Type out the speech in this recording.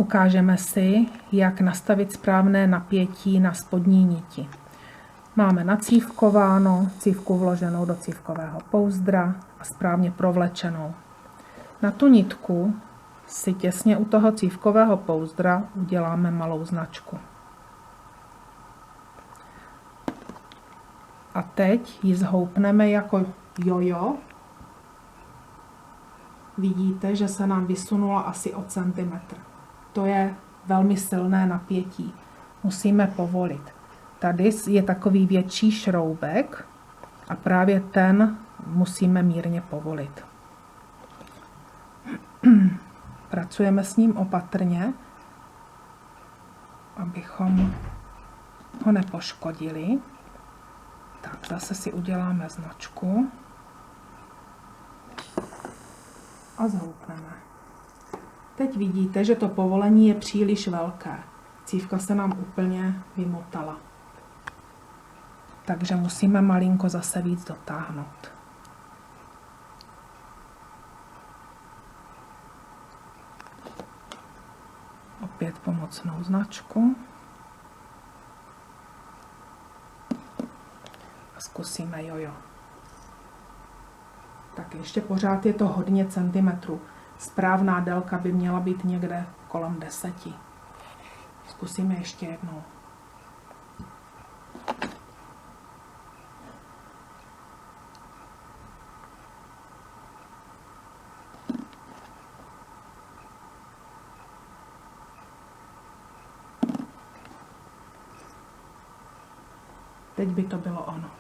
ukážeme si, jak nastavit správné napětí na spodní niti. Máme nacívkováno, cívku vloženou do cívkového pouzdra a správně provlečenou. Na tu nitku si těsně u toho cívkového pouzdra uděláme malou značku. A teď ji zhoupneme jako jojo. Vidíte, že se nám vysunula asi o centimetr. To je velmi silné napětí. Musíme povolit. Tady je takový větší šroubek a právě ten musíme mírně povolit. Pracujeme s ním opatrně, abychom ho nepoškodili. Tak zase si uděláme značku a zhoupneme. Teď vidíte, že to povolení je příliš velké. Cívka se nám úplně vymotala. Takže musíme malinko zase víc dotáhnout. Opět pomocnou značku. A zkusíme jojo. Tak ještě pořád je to hodně centimetrů. Správná délka by měla být někde kolem 10. Zkusíme ještě jednou. Teď by to bylo ono.